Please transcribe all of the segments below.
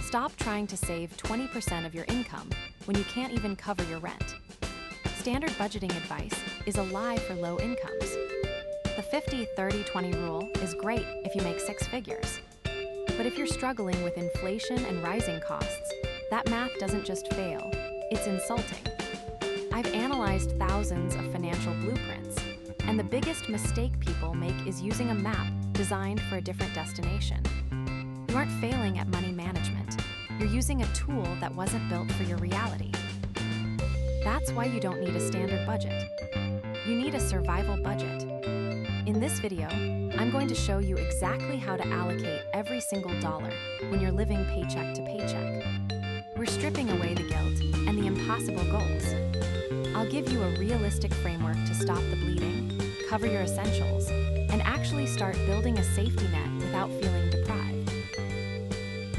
Stop trying to save 20% of your income when you can't even cover your rent. Standard budgeting advice is a lie for low incomes. The 50-30-20 rule is great if you make 6 figures. But if you're struggling with inflation and rising costs, that math doesn't just fail, it's insulting. I've analyzed thousands of financial blueprints, and the biggest mistake people make is using a map designed for a different destination. You aren't failing at money management. You're using a tool that wasn't built for your reality. That's why you don't need a standard budget. You need a survival budget. In this video, I'm going to show you exactly how to allocate every single dollar when you're living paycheck to paycheck. We're stripping away the guilt and the impossible goals. I'll give you a realistic framework to stop the bleeding, cover your essentials, and actually start building a safety net without feeling deprived.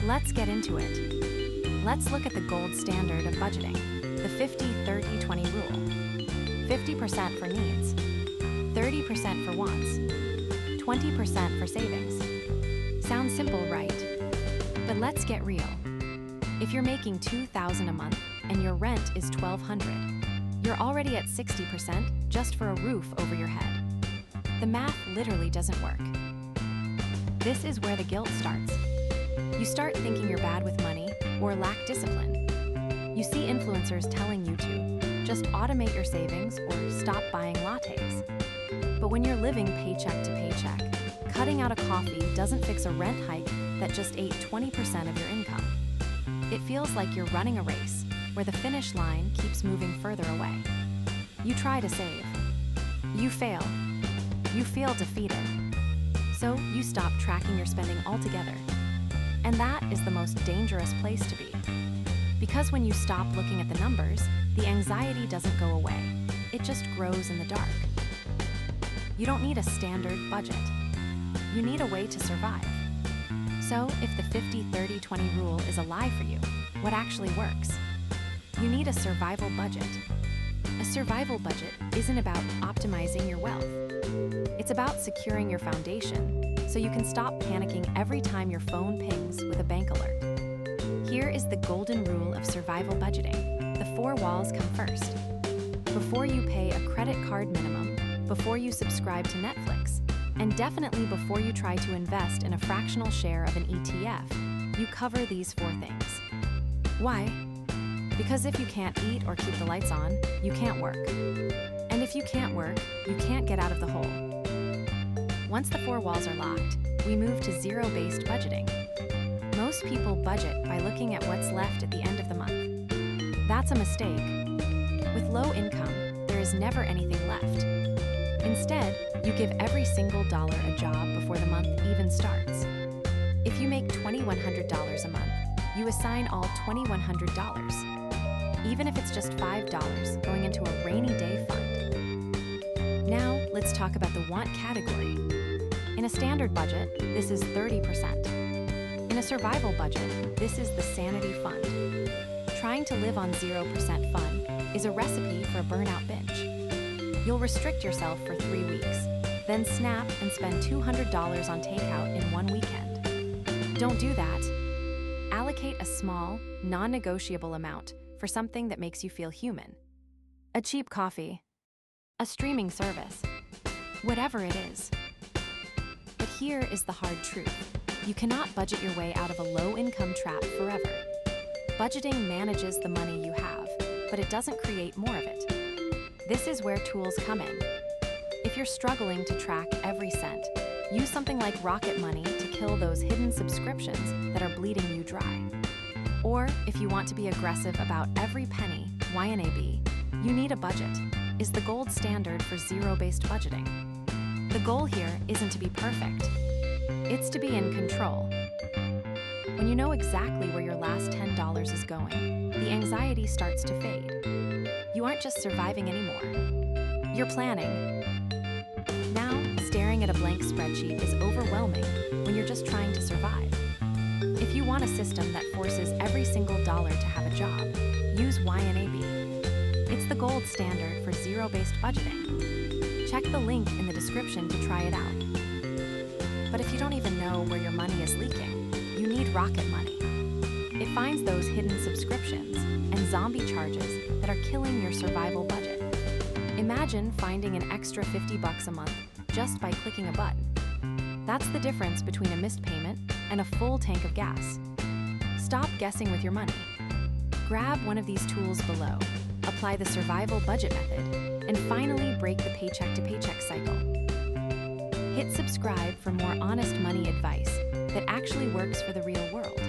Let's get into it. Let's look at the gold standard of budgeting, the 50-30-20 rule. 50% for needs, 30% for wants, 20% for savings. Sounds simple, right? But let's get real. If you're making $2,000 a month and your rent is $1,200, you're already at 60% just for a roof over your head. The math literally doesn't work. This is where the guilt starts. You start thinking you're bad with money or lack discipline. You see influencers telling you to just automate your savings or stop buying lattes. But when you're living paycheck to paycheck, cutting out a coffee doesn't fix a rent hike that just ate 20% of your income. It feels like you're running a race where the finish line keeps moving further away. You try to save. You fail. You feel defeated. So you stop tracking your spending altogether. And that is the most dangerous place to be. Because when you stop looking at the numbers, the anxiety doesn't go away. It just grows in the dark. You don't need a standard budget. You need a way to survive. So if the 50-30-20 rule is a lie for you, what actually works? You need a survival budget. A survival budget isn't about optimizing your wealth. It's about securing your foundation so you can stop panicking every time your phone pings with a bank alert. Here is the golden rule of survival budgeting. The 4 walls come first. Before you pay a credit card minimum, before you subscribe to Netflix, and definitely before you try to invest in a fractional share of an ETF, you cover these 4 things. Why? Because if you can't eat or keep the lights on, you can't work. And if you can't work, you can't get out of the hole. Once the 4 walls are locked, we move to zero-based budgeting. Most people budget by looking at what's left at the end of the month. That's a mistake. With low income, there is never anything left. Instead, you give every single dollar a job before the month even starts. If you make $2,100 a month, you assign all $2,100, even if it's just $5 going into a rainy day fund. Now, let's talk about the want category. In a standard budget, this is 30%. In a survival budget, this is the sanity fund. Trying to live on 0% fun is a recipe for a burnout binge. You'll restrict yourself for 3 weeks, then snap and spend $200 on takeout in 1 weekend. Don't do that. Allocate a small, non-negotiable amount for something that makes you feel human. A cheap coffee, a streaming service, whatever it is. But here is the hard truth. You cannot budget your way out of a low-income trap forever. Budgeting manages the money you have, but it doesn't create more of it. This is where tools come in. If you're struggling to track every cent, use something like Rocket Money to kill those hidden subscriptions that are bleeding you dry. Or if you want to be aggressive about every penny, YNAB, you need a budget, is the gold standard for zero-based budgeting. The goal here isn't to be perfect. It's to be in control. When you know exactly where your last $10 is going, the anxiety starts to fade. You aren't just surviving anymore. You're planning. Now, staring at a blank spreadsheet is overwhelming when you're just trying to survive. If you want a system that forces every single dollar to have a job, use YNAB. It's the gold standard for zero-based budgeting. Check the link in the description to try it out. But if you don't even know where your money is leaking, you need Rocket Money. It finds those hidden subscriptions and zombie charges that are killing your survival budget. Imagine finding an extra $50 a month just by clicking a button. That's the difference between a missed payment and a full tank of gas. Stop guessing with your money. Grab one of these tools below, apply the survival budget method, and finally break the paycheck to paycheck cycle. Hit subscribe for more honest money advice that actually works for the real world.